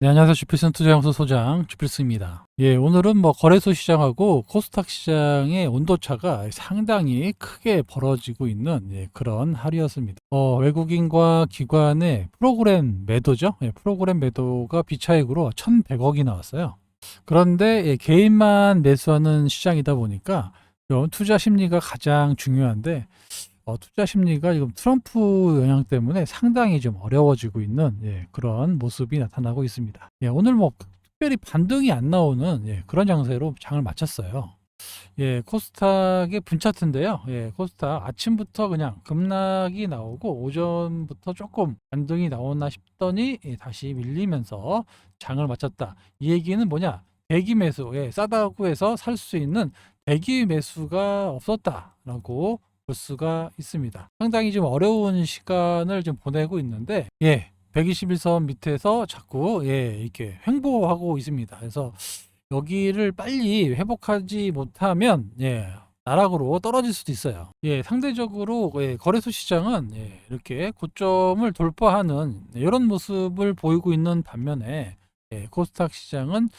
네, 안녕하세요. 주필슨 투자연구소 소장 주필수입니다. 예, 오늘은 거래소 시장하고 코스닥 시장의 온도차가 상당히 크게 벌어지고 있는 그런 하루였습니다. 외국인과 기관의 프로그램 매도죠. 프로그램 매도가 비차익으로 1,100억이 나왔어요. 그런데 개인만 매수하는 시장이다 보니까 좀 투자 심리가 가장 중요한데 투자 심리가 지금 트럼프 영향 때문에 상당히 좀 어려워지고 있는 그런 모습이 나타나고 있습니다. 오늘 특별히 반등이 안 나오는 그런 장세로 장을 마쳤어요. 코스닥의 분차트인데요. 코스닥 아침부터 그냥 급락이 나오고 오전부터 조금 반등이 나오나 싶더니 다시 밀리면서 장을 마쳤다. 이 얘기는 뭐냐? 대기 매수, 싸다고 해서 살 수 있는 대기 매수가 없었다라고 볼 수가 있습니다. 상당히 좀 어려운 시간을 좀 보내고 있는데, 121선 밑에서 자꾸 이렇게 횡보하고 있습니다. 그래서 여기를 빨리 회복하지 못하면 나락으로 떨어질 수도 있어요. 상대적으로 거래소 시장은 이렇게 고점을 돌파하는 이런 모습을 보이고 있는 반면에 코스닥 시장은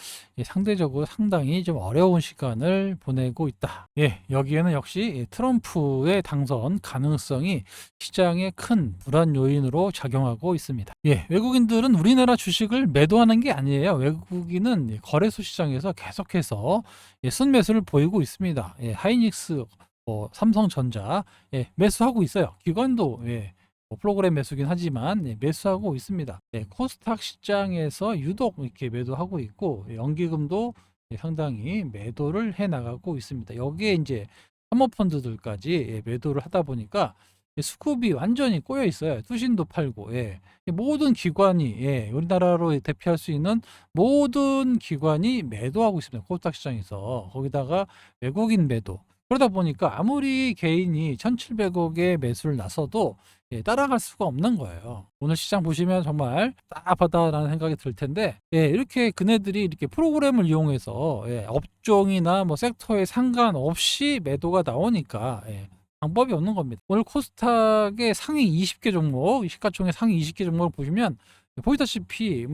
상대적으로 상당히 좀 어려운 시간을 보내고 있다. 여기에는 역시 트럼프의 당선 가능성이 시장의 큰 불안 요인으로 작용하고 있습니다. 외국인들은 우리나라 주식을 매도하는 게 아니에요. 외국인은 거래소 시장에서 계속해서 순매수를 보이고 있습니다. 하이닉스, 삼성전자 매수하고 있어요. 기관도 프로그램 매수긴 하지만 매수하고 있습니다. 코스닥 시장에서 유독 이렇게 매도하고 있고 연기금도 상당히 매도를 해 나가고 있습니다. 여기에 이제 사모펀드들까지 매도를 하다 보니까 수급이 완전히 꼬여 있어요. 투신도 팔고 모든 기관이 우리나라로 대표할 수 있는 모든 기관이 매도하고 있습니다. 코스닥 시장에서 거기다가 외국인 매도 그러다 보니까 아무리 개인이 1,700억의 매수를 나서도 따라갈 수가 없는 거예요. 오늘 시장 보시면 정말 답답하다라는 생각이 들 텐데 이렇게 그네들이 이렇게 프로그램을 이용해서 업종이나 섹터에 상관없이 매도가 나오니까 방법이 없는 겁니다. 오늘 코스닥의 상위 20개 종목, 시가총액 상위 20개 종목을 보시면 보시다시피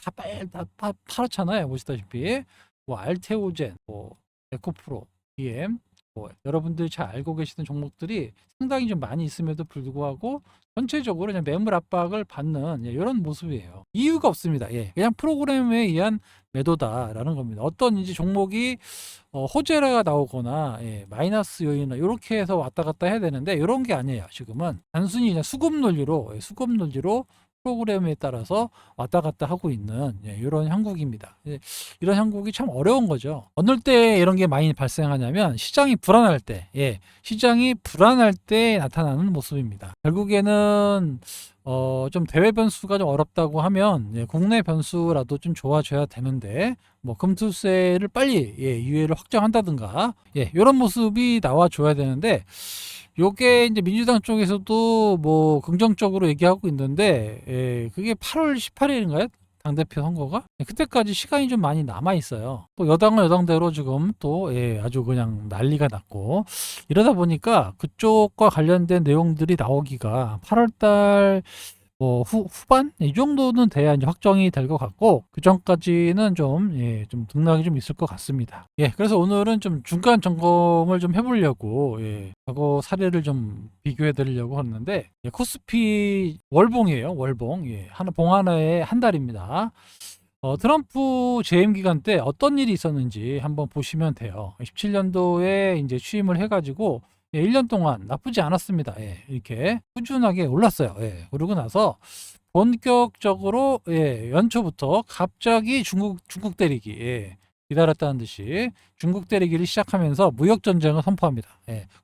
다 팔았잖아요. 보시다시피 알테오젠, 에코프로, BM 여러분들이 잘 알고 계시는 종목들이 상당히 좀 많이 있음에도 불구하고 전체적으로 그냥 매물 압박을 받는 이런 모습이에요. 이유가 없습니다. 그냥 프로그램에 의한 매도다라는 겁니다. 어떤 이제 종목이 호재가 나오거나 마이너스 요인이나 이렇게 해서 왔다 갔다 해야 되는데 이런 게 아니에요. 지금은 단순히 그냥 수급 논리로 프로그램에 따라서 왔다 갔다 하고 있는 이런 형국입니다. 이런 형국이 참 어려운 거죠. 어느 때 이런 게 많이 발생하냐면 시장이 불안할 때, 시장이 불안할 때 나타나는 모습입니다. 결국에는 좀 대외 변수가 좀 어렵다고 하면 국내 변수라도 좀 좋아져야 되는데 금투세를 빨리 유예를 확정한다든가 이런 모습이 나와줘야 되는데 요게 이제 민주당 쪽에서도 긍정적으로 얘기하고 있는데 그게 8월 18일인가요? 당대표 선거가? 그때까지 시간이 좀 많이 남아 있어요. 또 여당은 여당대로 지금 또 아주 그냥 난리가 났고 이러다 보니까 그쪽과 관련된 내용들이 나오기가 8월달 후반? 이 정도는 돼야 이제 확정이 될 것 같고, 그 전까지는 좀 등락이 좀 있을 것 같습니다. 그래서 오늘은 좀 중간 점검을 좀 해보려고, 과거 사례를 좀 비교해 드리려고 하는데, 코스피 월봉이에요, 월봉. 봉 하나에 한 달입니다. 트럼프 재임 기간 때 어떤 일이 있었는지 한번 보시면 돼요. 17년도에 이제 취임을 해가지고 1년 동안 나쁘지 않았습니다. 이렇게 꾸준하게 올랐어요. 그러고 나서 본격적으로 연초부터 갑자기 중국 때리기 기다렸다는 듯이 중국 때리기를 시작하면서 무역 전쟁을 선포합니다.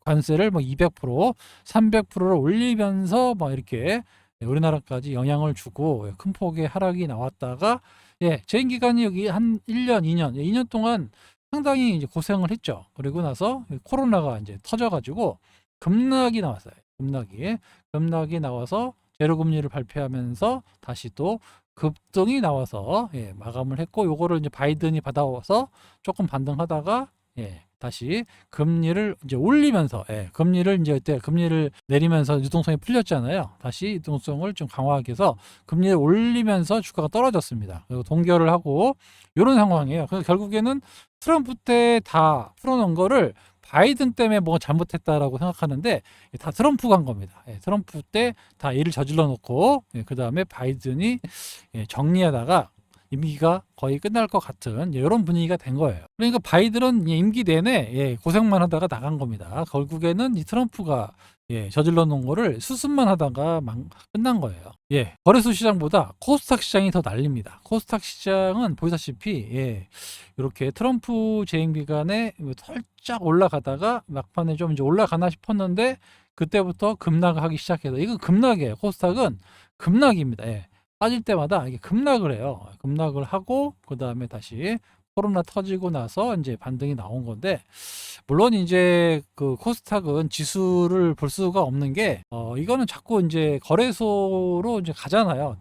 관세를 200%, 300%를 올리면서 이렇게 우리나라까지 영향을 주고 큰 폭의 하락이 나왔다가 재임 기간이 여기 한 1년, 2년 동안 상당히 이제 고생을 했죠. 그리고 나서 코로나가 이제 터져가지고 급락이 나왔어요. 급락이 나와서 제로금리를 발표하면서 다시 또 급등이 나와서 마감을 했고 요거를 이제 바이든이 받아와서 조금 반등하다가 다시 금리를 이제 올리면서, 금리를 이제 그때 금리를 내리면서 유동성이 풀렸잖아요. 다시 유동성을 좀 강화하기 위해서 금리를 올리면서 주가가 떨어졌습니다. 그리고 동결을 하고 이런 상황이에요. 그래서 결국에는 트럼프 때 다 풀어놓은 거를 바이든 때문에 뭐가 잘못했다라고 생각하는데 다 트럼프가 한 겁니다. 트럼프 때 다 일을 저질러 놓고 그 다음에 바이든이 정리하다가 임기가 거의 끝날 것 같은 이런 분위기가 된 거예요. 그러니까 바이든은 임기 내내 고생만 하다가 나간 겁니다. 결국에는 이 트럼프가 저질러 놓은 거를 수습만 하다가 끝난 거예요. 거래소 시장보다 코스닥 시장이 더 난립니다. 코스닥 시장은 보시다시피 이렇게 트럼프 재임 기간에 살짝 올라가다가 막판에 좀 이제 올라가나 싶었는데 그때부터 급락하기 시작해서 이거 급락이에요. 코스닥은 급락입니다. 빠질 때마다 이게 급락을 해요. 급락을 하고 그 다음에 다시 코로나 터지고 나서 이제 반등이 나온 건데, 물론 이제 그 코스닥은 지수를 볼 수가 없는 게 이거는 자꾸 이제 거래소로 이제 가잖아요.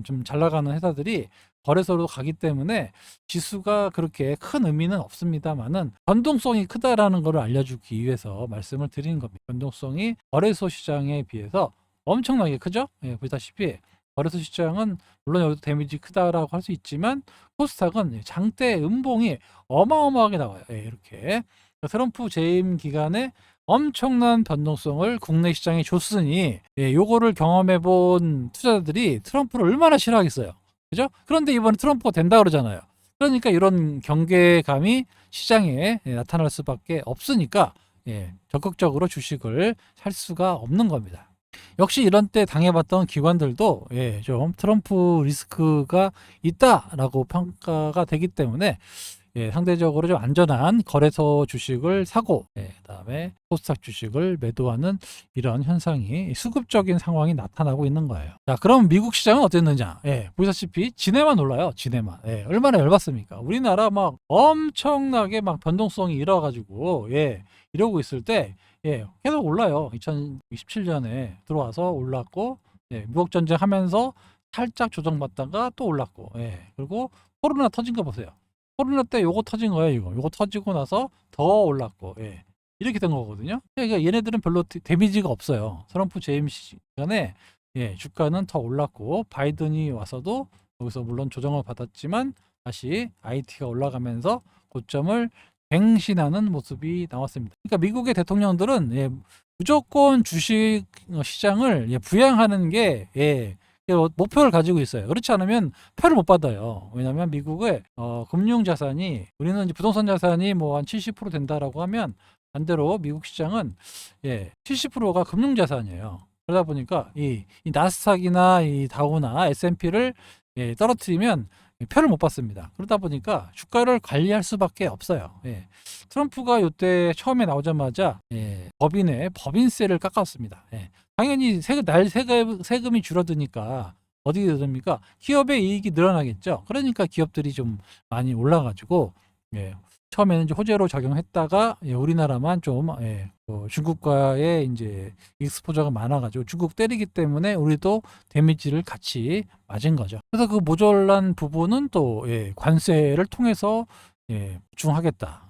좀 잘 나가는 회사들이 거래소로 가기 때문에 지수가 그렇게 큰 의미는 없습니다만은 변동성이 크다라는 것을 알려주기 위해서 말씀을 드리는 겁니다. 변동성이 거래소 시장에 비해서 엄청나게 크죠? 보시다시피 거래소 시장은 물론 여기도 데미지 크다라고 할 수 있지만 코스닥은 장대 음봉이 어마어마하게 나와요. 이렇게 트럼프 재임 기간에 엄청난 변동성을 국내 시장에 줬으니 요거를 경험해 본 투자자들이 트럼프를 얼마나 싫어하겠어요. 그죠? 그런데 이번에 트럼프가 된다 그러잖아요. 그러니까 이런 경계감이 시장에 나타날 수밖에 없으니까 적극적으로 주식을 살 수가 없는 겁니다. 역시 이런 때 당해봤던 기관들도 좀 트럼프 리스크가 있다라고 평가가 되기 때문에 상대적으로 좀 안전한 거래소 주식을 사고 그다음에 코스닥 주식을 매도하는 이런 현상이 수급적인 상황이 나타나고 있는 거예요. 자, 그럼 미국 시장은 어땠느냐? 보시다시피 지네만 올라요. 지네만. 얼마나 열받습니까? 우리나라 막 엄청나게 막 변동성이 일어가지고 이러고 있을 때 계속 올라요. 2027년에 들어와서 올랐고 미국 전쟁 하면서 살짝 조정받다가 또 올랐고 그리고 코로나 터진 거 보세요. 코로나 때 요거 터진 거예요. 요거 터지고 나서 더 올랐고 이렇게 된 거거든요. 그러니까 얘네들은 별로 데미지가 없어요. 트럼프 재임 시간에 주가는 더 올랐고 바이든이 와서도 여기서 물론 조정을 받았지만 다시 IT가 올라가면서 고점을 갱신하는 모습이 나왔습니다. 그러니까 미국의 대통령들은 무조건 주식 시장을 부양하는 게 목표를 가지고 있어요. 그렇지 않으면 표를 못 받아요. 왜냐하면 미국의 금융 자산이, 우리는 이제 부동산 자산이 뭐 한 70% 된다라고 하면 반대로 미국 시장은 70%가 금융 자산이에요. 그러다 보니까 이 나스닥이나 이 다우나 S&P를 떨어뜨리면 표를 못 받습니다. 그러다 보니까 주가를 관리할 수밖에 없어요. 트럼프가 이때 처음에 나오자마자 법인세를 깎았습니다. 당연히 세금이 줄어드니까 어디게 됩니까? 기업의 이익이 늘어나겠죠. 그러니까 기업들이 좀 많이 올라가지고 처음에는 이제 호재로 작용했다가 우리나라만 좀 중국과의 이제 익스포저가 많아가지고 중국 때리기 때문에 우리도 데미지를 같이 맞은 거죠. 그래서 그 모자란 부분은 또 관세를 통해서 보충하겠다.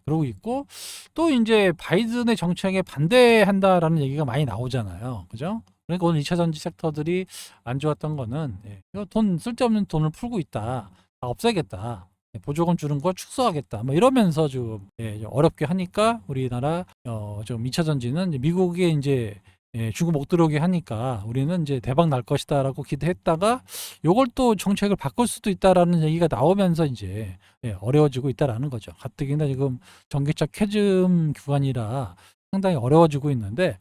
그러고 있고, 또 이제 바이든의 정책에 반대한다라는 얘기가 많이 나오잖아요. 그죠? 그러니까 오늘 2차 전지 섹터들이 안 좋았던 거는 이거 쓸데없는 돈을 풀고 있다. 다 없애겠다. 보조금 주는 거 축소하겠다. 뭐 이러면서 좀 어렵게 하니까 우리나라 좀 2차 전지는 미국에 이제 중국 못 들어오게 하니까 우리는 이제 대박 날 것이다라고 기대했다가 요걸 또 정책을 바꿀 수도 있다라는 얘기가 나오면서 이제 어려워지고 있다라는 거죠. 가뜩이나 지금 전기차 캐즘 구간이라 상당히 어려워지고 있는데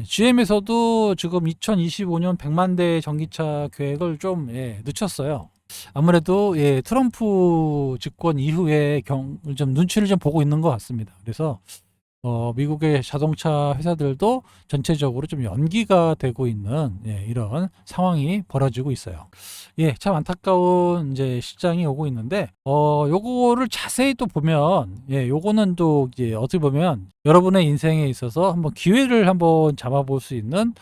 GM에서도 지금 2025년 100만 대 전기차 계획을 좀 늦췄어요. 아무래도 트럼프 집권 이후에 좀 눈치를 좀 보고 있는 것 같습니다. 그래서 미국의 자동차 회사들도 전체적으로 좀 연기가 되고 있는 이런 상황이 벌어지고 있어요. 참 안타까운 이제 시장이 오고 있는데 요거를 자세히 또 보면 요거는 또 이제 어떻게 보면 여러분의 인생에 있어서 한번 기회를 한번 잡아볼 수 있는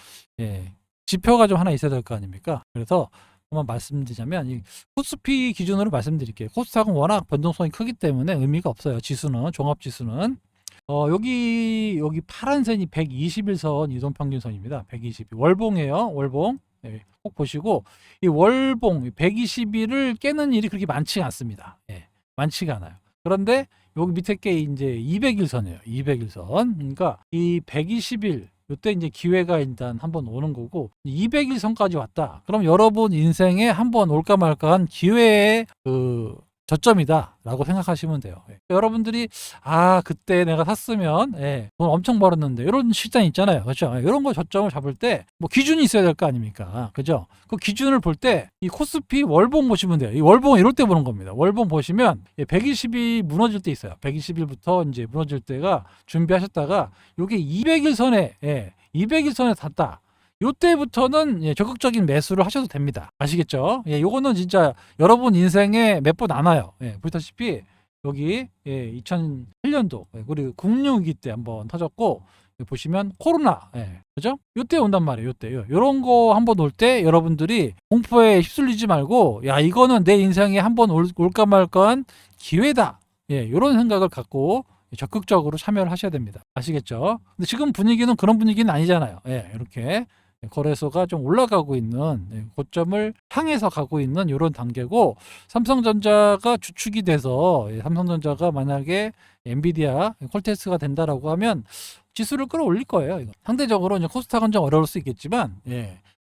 지표가 좀 하나 있어야 될 거 아닙니까? 그래서 한번 말씀드리자면 이 코스피 기준으로 말씀드릴게요. 코스닥은 워낙 변동성이 크기 때문에 의미가 없어요. 지수는 종합 지수는 여기 파란 선이 121선 이동평균선입니다. 120 월봉이에요. 월봉. 예, 꼭 보시고 이 월봉 120일을 깨는 일이 그렇게 많지가 않습니다. 예, 많지가 않아요. 그런데 여기 밑에 게 이제 200일선이에요. 200일선. 그러니까 이 120일 이때 이제 기회가 일단 한번 오는 거고 200일선까지 왔다. 그럼 여러분 인생에 한번 올까 말까한 기회의 그 저점이다라고 생각하시면 돼요. 예. 여러분들이 그때 내가 샀으면 돈 엄청 벌었는데 이런 시장 있잖아요. 그렇죠? 이런 거 저점을 잡을 때 뭐 기준이 있어야 될 거 아닙니까? 그죠? 그 기준을 볼 때 이 코스피 월봉 보시면 돼요. 이 월봉 이럴 때 보는 겁니다. 월봉 보시면 120이 무너질 때 있어요. 120일부터 이제 무너질 때가 준비하셨다가 요게 200일선에 200일선에 닿다. 요때부터는 적극적인 매수를 하셔도 됩니다. 아시겠죠? 요거는 진짜 여러분 인생에 몇 번 안 와요. 보시다시피 여기 2008년도 우리 금융위기 때 한번 터졌고 보시면 코로나 그죠? 요때 온단 말이에요. 요때 요런 거 한번 올 때 여러분들이 공포에 휩쓸리지 말고 야 이거는 내 인생에 한번 올까 말까한 기회다. 요런 생각을 갖고 적극적으로 참여를 하셔야 됩니다. 아시겠죠? 근데 지금 분위기는 그런 분위기는 아니잖아요. 이렇게 거래소가 좀 올라가고 있는 고점을 향해서 가고 있는 이런 단계고 삼성전자가 주축이 돼서 삼성전자가 만약에 엔비디아 콜테스트가 된다라고 하면 지수를 끌어올릴 거예요. 이거. 상대적으로 이제 코스닥은 좀 어려울 수 있겠지만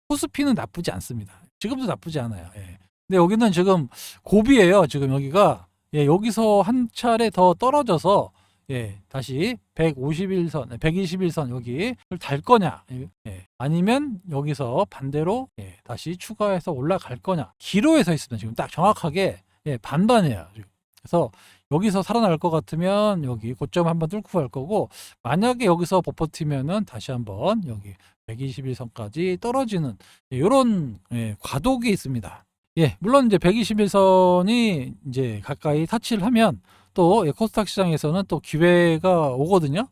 코스피는 나쁘지 않습니다. 지금도 나쁘지 않아요. 근데 여기는 지금 고비예요. 지금 여기가 여기서 한 차례 더 떨어져서 다시 151선, 121선 여기를 달 거냐, 아니면 여기서 반대로 다시 추가해서 올라갈 거냐. 기로에 서 있으면 지금 딱 정확하게 반반이에요. 지금. 그래서 여기서 살아날 것 같으면 여기 고점 한번 뚫고 갈 거고 만약에 여기서 버티면은 다시 한번 여기 121선까지 떨어지는 이런 과도기 있습니다. 물론 이제 121선이 이제 가까이 타치를 하면 또 코스닥 시장에서는 또 기회가 오거든요.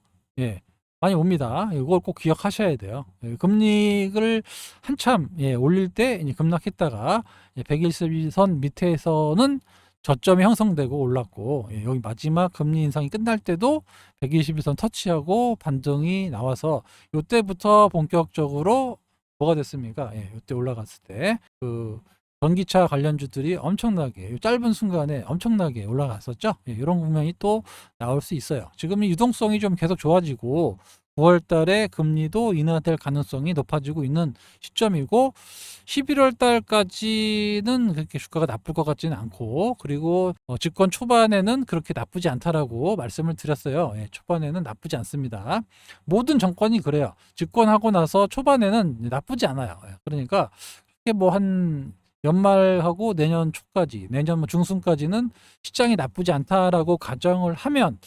많이 옵니다. 이걸 꼭 기억하셔야 돼요. 금리를 한참 올릴 때 이제 급락했다가 121선 밑에서는 저점이 형성되고 올랐고 여기 마지막 금리 인상이 끝날 때도 121선 터치하고 반등이 나와서 이때부터 본격적으로 뭐가 됐습니까? 이때 올라갔을 때 전기차 관련주들이 엄청나게 짧은 순간에 엄청나게 올라갔었죠. 이런 국면이 또 나올 수 있어요. 지금 유동성이 좀 계속 좋아지고 9월 달에 금리도 인하될 가능성이 높아지고 있는 시점이고 11월 달까지는 그렇게 주가가 나쁠 것 같지는 않고 그리고 집권 초반에는 그렇게 나쁘지 않다라고 말씀을 드렸어요. 초반에는 나쁘지 않습니다. 모든 정권이 그래요. 집권하고 나서 초반에는 나쁘지 않아요. 그러니까 뭐한 연말하고 내년 초까지, 내년 중순까지는 시장이 나쁘지 않다라고 가정을 하면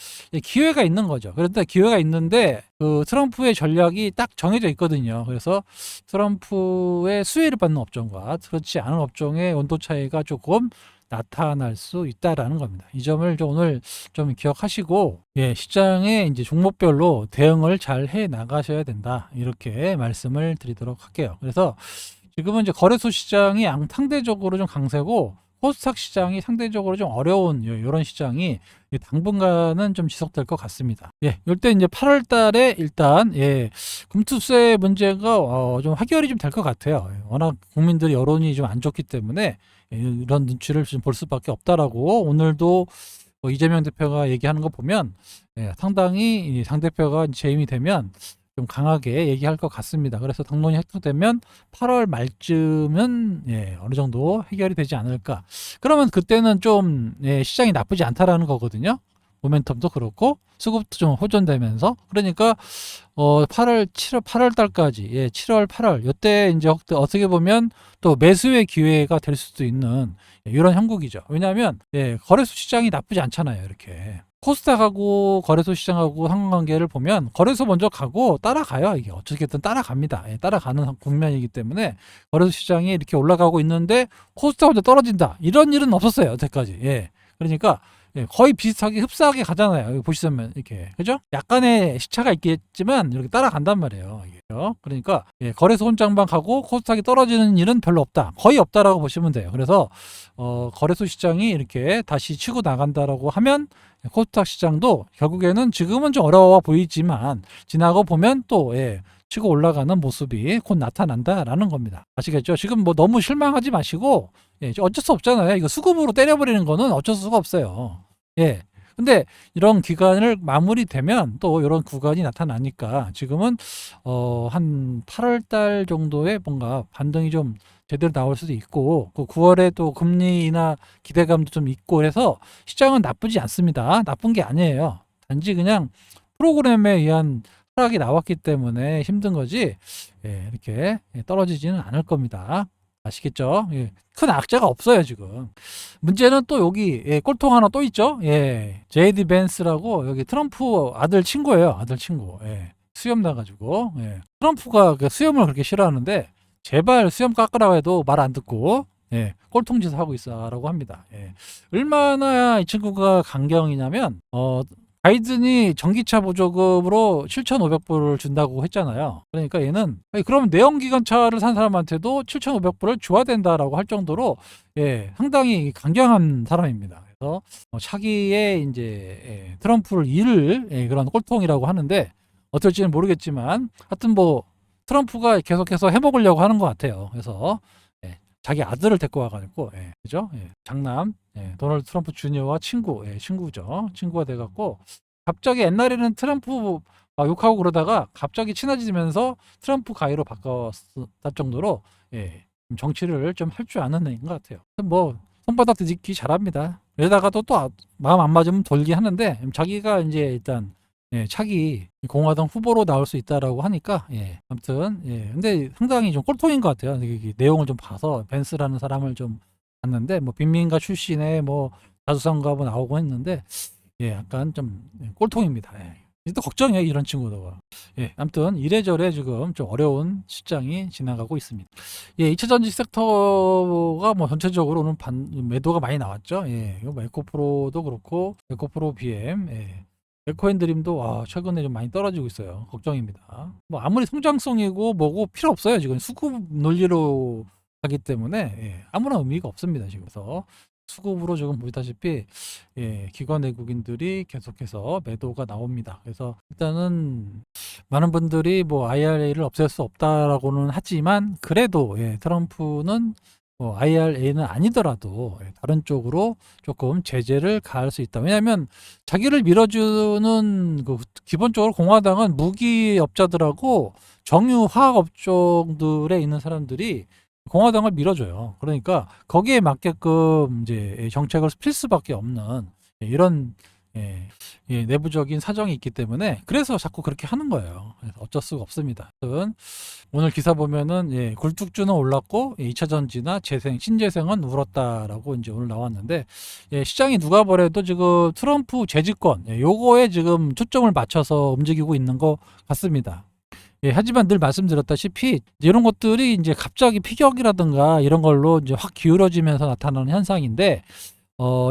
기회가 있는 거죠. 그런데 기회가 있는데 그 트럼프의 전략이 딱 정해져 있거든요. 그래서 트럼프의 수혜를 받는 업종과 그렇지 않은 업종의 온도 차이가 조금 나타날 수 있다라는 겁니다. 이 점을 오늘 좀 기억하시고 시장의 이제 종목별로 대응을 잘 해 나가셔야 된다. 이렇게 말씀을 드리도록 할게요. 그래서 지금은 이제 거래소 시장이 상대적으로 좀 강세고 코스닥 시장이 상대적으로 좀 어려운 이런 시장이 당분간은 좀 지속될 것 같습니다. 이때 이제 8월 달에 일단 금투세 문제가 좀 해결이 좀 될 것 같아요. 워낙 국민들 여론이 좀 안 좋기 때문에 이런 눈치를 좀 볼 수밖에 없다라고 오늘도 이재명 대표가 얘기하는 거 보면 상당히 상 대표가 재임이 되면 좀 강하게 얘기할 것 같습니다. 그래서 당론이 해소되면 8월 말쯤은 어느 정도 해결이 되지 않을까. 그러면 그때는 좀 시장이 나쁘지 않다라는 거거든요. 모멘텀도 그렇고 수급도 좀 호전되면서 그러니까 8월 달까지 7월 8월 이때 이제 어떻게 보면 또 매수의 기회가 될 수도 있는 이런 형국이죠. 왜냐하면 거래소 시장이 나쁘지 않잖아요. 이렇게 코스닥하고 거래소 시장하고 상관관계를 보면 거래소 먼저 가고 따라가요. 이게 어떻게든 따라갑니다. 따라가는 국면이기 때문에 거래소 시장이 이렇게 올라가고 있는데 코스닥 먼저 떨어진다. 이런 일은 없었어요. 여태까지. 그러니까 예, 거의 비슷하게 흡사하게 가잖아요. 여기 보시면 이렇게 그죠? 약간의 시차가 있겠지만 이렇게 따라간단 말이에요. 이게요. 그러니까 예, 거래소 혼장만 가고 코스닥이 떨어지는 일은 별로 없다. 거의 없다라고 보시면 돼요. 그래서 거래소 시장이 이렇게 다시 치고 나간다라고 하면 코스닥 시장도 결국에는 지금은 좀 어려워 보이지만 지나고 보면 또 예, 치고 올라가는 모습이 곧 나타난다라는 겁니다. 아시겠죠? 지금 뭐 너무 실망하지 마시고 예, 어쩔 수 없잖아요. 이거 수급으로 때려버리는 거는 어쩔 수가 없어요. 예. 근데 이런 기간을 마무리되면 또 이런 구간이 나타나니까 지금은 한 8월 달 정도에 뭔가 반등이 좀 제대로 나올 수도 있고 그 9월에 또 금리 인하 기대감도 좀 있고 해서 시장은 나쁘지 않습니다. 나쁜 게 아니에요. 단지 그냥 프로그램에 의한 하락이 나왔기 때문에 힘든 거지 예, 이렇게 떨어지지는 않을 겁니다. 아시겠죠? 예, 큰 악재가 없어요 지금. 문제는 또 여기 예, 꼴통 하나 또 있죠. 예, 제이디 벤스라고 여기 트럼프 아들 친구예요. 아들 친구. 예, 수염 나가지고 예, 트럼프가 그 수염을 그렇게 싫어하는데 제발 수염 깎으라고 해도 말 안 듣고 예, 꼴통짓을 하고 있어라고 합니다. 예, 얼마나 이 친구가 강경이냐면 바이든이 전기차 보조금으로 7,500불을 준다고 했잖아요. 그러니까 얘는 아니, 그러면 내연기관차를 산 사람한테도 7,500불을 줘야 된다라고 할 정도로 예, 상당히 강경한 사람입니다. 그래서 차기에 이제 예, 트럼프를 이을 예, 그런 꼴통이라고 하는데 어떨지는 모르겠지만 하여튼 뭐 트럼프가 계속해서 해먹으려고 하는 것 같아요. 그래서 예, 자기 아들을 데리고 와가지고 예, 그죠? 예, 장남 예, 도널드 트럼프 주니어와 친구, 예, 친구죠. 친구가 돼갖고 갑자기 옛날에는 트럼프 막 욕하고 그러다가 갑자기 친해지면서 트럼프 가이로 바꿨을 정도로 예, 정치를 좀 할 줄 아는 애인 것 같아요. 뭐 손바닥 뒤집기 잘합니다. 이러다가도 또 마음 안 맞으면 돌기 하는데 자기가 이제 일단 예, 차기 공화당 후보로 나올 수 있다라고 하니까 예, 아무튼 예, 근데 상당히 좀 꼴통인 것 같아요. 이 내용을 좀 봐서 벤스라는 사람을 좀 봤는데 뭐 빈민가 출신의 뭐 자수성가 뭐 나오고 했는데 예, 약간 좀 꼴통입니다. 예. 또 걱정이에요 이런 친구도. 예, 아무튼 이래저래 지금 좀 어려운 시장이 지나가고 있습니다. 예, 2차 전지 섹터가 뭐 전체적으로 오늘 매도가 많이 나왔죠. 예, 이거 뭐 에코프로도 그렇고 에코프로 BM, 예. 에코앤드림도 최근에 좀 많이 떨어지고 있어요. 걱정입니다. 뭐 아무리 성장성이고 뭐고 필요 없어요. 지금 수급 논리로 하기 때문에 예, 아무런 의미가 없습니다. 지금 그래서 수급으로 지금 보시다시피 예, 기관 외국인들이 계속해서 매도가 나옵니다. 그래서 일단은 많은 분들이 뭐 IRA를 없앨 수 없다라고는 하지만 그래도 예, 트럼프는 IRA는 아니더라도 예, 다른 쪽으로 조금 제재를 가할 수 있다. 왜냐하면 자기를 밀어주는 그 기본적으로 공화당은 무기업자들하고 정유화학 업종들에 있는 사람들이 공화당을 밀어줘요. 그러니까 거기에 맞게끔 이제 정책을 필 수밖에 없는 이런 예, 예, 내부적인 사정이 있기 때문에 그래서 자꾸 그렇게 하는 거예요. 그래서 어쩔 수가 없습니다. 오늘 기사 보면은 예, 굴뚝주는 올랐고 2차 전지나 재생, 신재생은 울었다라고 이제 오늘 나왔는데 예, 시장이 누가 보래도 지금 트럼프 재집권 요거에 지금 초점을 맞춰서 움직이고 있는 것 같습니다. 예, 하지만 늘 말씀드렸다시피 이런 것들이 이제 갑자기 피격이라든가 이런 걸로 이제 확 기울어지면서 나타나는 현상인데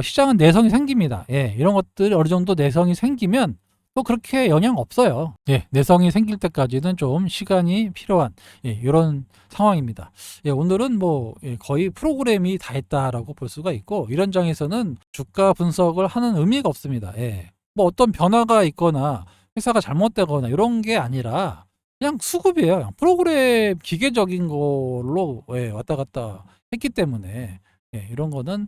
시장은 내성이 생깁니다. 예, 이런 것들이 어느 정도 내성이 생기면 또 그렇게 영향 없어요. 예, 내성이 생길 때까지는 좀 시간이 필요한 예, 이런 상황입니다. 예, 오늘은 뭐 예, 거의 프로그램이 다 했다라고 볼 수가 있고 이런 장에서는 주가 분석을 하는 의미가 없습니다. 예, 뭐 어떤 변화가 있거나 회사가 잘못되거나 이런 게 아니라 그냥 수급이에요. 그냥 프로그램 기계적인 걸로 예, 왔다 갔다 했기 때문에 예, 이런 거는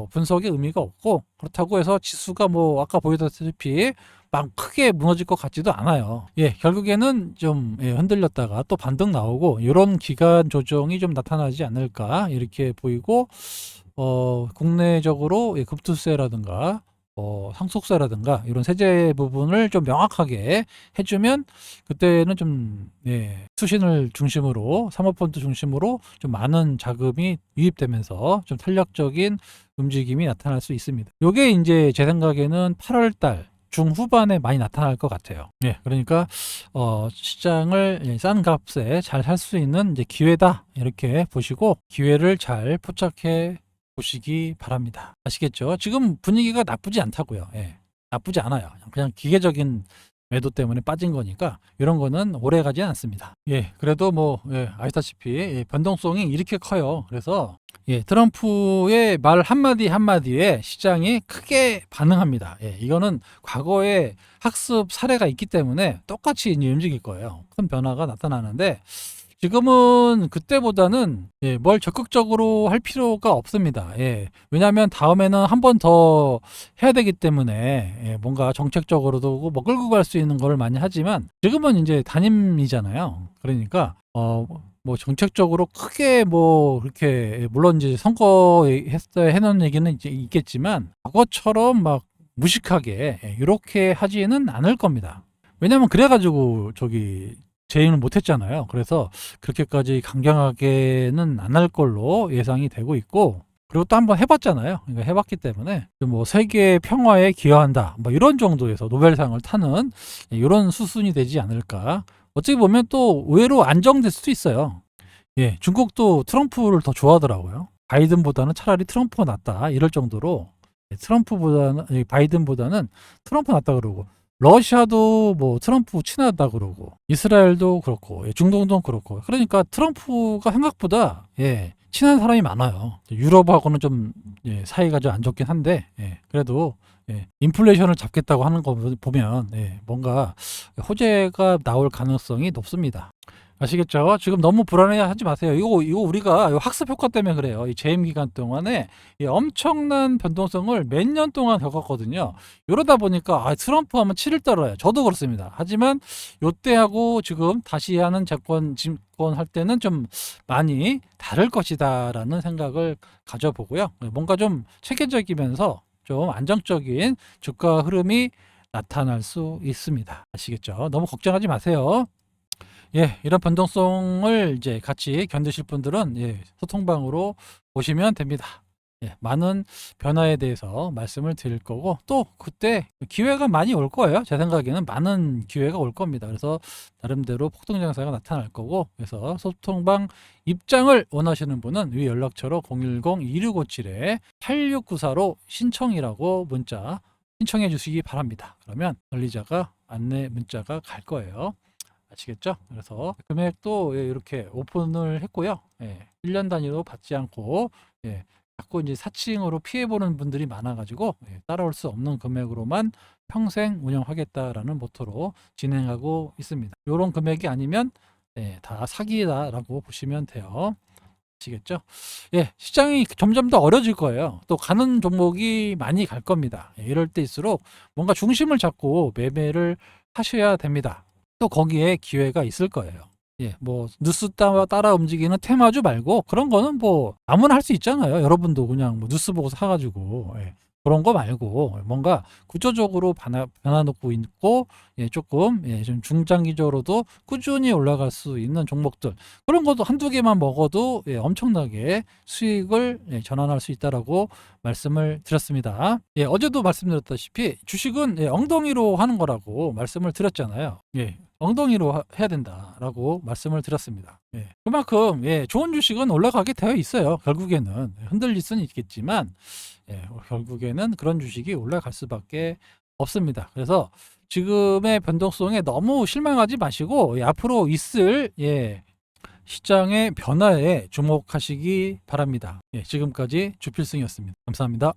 분석의 의미가 없고 그렇다고 해서 지수가 뭐 아까 보여드렸다시피 막 크게 무너질 것 같지도 않아요. 예, 결국에는 좀 예, 흔들렸다가 또 반등 나오고 이런 기간 조정이 좀 나타나지 않을까 이렇게 보이고 국내적으로 예, 급투세라든가 상속세라든가 이런 세제 부분을 좀 명확하게 해주면 그때는 좀 예, 수신을 중심으로 사모펀드 중심으로 좀 많은 자금이 유입되면서 좀 탄력적인 움직임이 나타날 수 있습니다. 요게 이제 제 생각에는 8월 달 중후반에 많이 나타날 것 같아요. 예, 그러니까 시장을 예, 싼 값에 잘 살 수 있는 이제 기회다 이렇게 보시고 기회를 잘 포착해 보시기 바랍니다. 아시겠죠? 지금 분위기가 나쁘지 않다고요. 예. 나쁘지 않아요. 그냥 기계적인 매도 때문에 빠진 거니까 이런 거는 오래 가지 않습니다. 예, 그래도 뭐 아시다시피 변동성이 이렇게 커요. 그래서 트럼프의 말 한마디 한마디에 시장이 크게 반응합니다. 이거는 과거에 학습 사례가 있기 때문에 똑같이 이제 움직일 거예요. 큰 변화가 나타나는데 지금은 그때보다는 뭘 적극적으로 할 필요가 없습니다. 왜냐하면 다음에는 한 번 더 해야 되기 때문에 뭔가 정책적으로도 뭐 끌고 갈 수 있는 걸 많이 하지만 지금은 이제 단임이잖아요. 그러니까 뭐 정책적으로 크게 뭐 그렇게 물론 이제 선거에 해놓은 얘기는 이제 있겠지만 과거처럼 막 무식하게 이렇게 하지는 않을 겁니다. 왜냐면 그래가지고 재임을 못했잖아요. 그래서 그렇게까지 강경하게는 안 할 걸로 예상이 되고 있고, 그리고 또 한번 해봤잖아요. 그러니까 해봤기 때문에 뭐 세계 평화에 기여한다, 뭐 이런 정도에서 노벨상을 타는 이런 수순이 되지 않을까. 어찌 보면 또 의외로 안정될 수도 있어요. 중국도 트럼프를 더 좋아하더라고요. 바이든보다는 차라리 트럼프가 낫다 이럴 정도로 바이든보다는 트럼프 낫다 그러고, 러시아도 뭐 트럼프 친하다 그러고, 이스라엘도 그렇고, 중동도 그렇고. 그러니까 트럼프가 생각보다 친한 사람이 많아요. 유럽하고는 좀 사이가 좀 안 좋긴 한데 그래도 인플레이션을 잡겠다고 하는 거 보면 뭔가 호재가 나올 가능성이 높습니다. 아시겠죠? 지금 너무 불안해하지 마세요. 이거 우리가 학습 효과 때문에 그래요. 이 재임 기간 동안에 엄청난 변동성을 몇 년 동안 겪었거든요. 이러다 보니까 트럼프 하면 7일 떨어요. 저도 그렇습니다. 하지만 요때하고 지금 다시 하는 집권 할 때는 좀 많이 다를 것이다라는 생각을 가져보고요. 뭔가 좀 체계적이면서 좀 안정적인 주가 흐름이 나타날 수 있습니다. 아시겠죠? 너무 걱정하지 마세요. 이런 변동성을 이제 같이 견디실 분들은 소통방으로 오시면 됩니다. 많은 변화에 대해서 말씀을 드릴 거고, 또 그때 기회가 많이 올 거예요. 제 생각에는 많은 기회가 올 겁니다. 그래서 나름대로 폭등장사가 나타날 거고, 그래서 소통방 입장을 원하시는 분은 위 연락처로 010-2657-8694로 신청이라고 문자 신청해 주시기 바랍니다. 그러면 관리자가 안내 문자가 갈 거예요. 아시겠죠? 그래서 금액도 이렇게 오픈을 했고요. 1년 단위로 받지 않고 자꾸 이제 사칭으로 피해보는 분들이 많아가지고 따라올 수 없는 금액으로만 평생 운영하겠다라는 모토로 진행하고 있습니다. 이런 금액이 아니면 다 사기다라고 보시면 돼요. 아시겠죠? 시장이 점점 더 어려질 거예요. 또 가는 종목이 많이 갈 겁니다. 이럴 때일수록 뭔가 중심을 잡고 매매를 하셔야 됩니다. 또 거기에 기회가 있을 거예요. 뭐 뉴스 따라 움직이는 테마주 말고 그런 거는 뭐 아무나 할 수 있잖아요. 여러분도 그냥 뭐 뉴스 보고 사가지고 그런 거 말고 뭔가 구조적으로 변화놓고 있고 조금 좀 중장기적으로도 꾸준히 올라갈 수 있는 종목들, 그런 것도 한두 개만 먹어도 엄청나게 수익을 전환할 수 있다라고 말씀을 드렸습니다. 어제도 말씀드렸다시피 주식은 엉덩이로 하는 거라고 말씀을 드렸잖아요. 엉덩이로 해야 된다라고 말씀을 드렸습니다. 그만큼 좋은 주식은 올라가게 되어 있어요. 결국에는 흔들릴 수는 있겠지만 결국에는 그런 주식이 올라갈 수밖에 없습니다. 그래서 지금의 변동성에 너무 실망하지 마시고 앞으로 있을 시장의 변화에 주목하시기 바랍니다. 지금까지 주필승이었습니다. 감사합니다.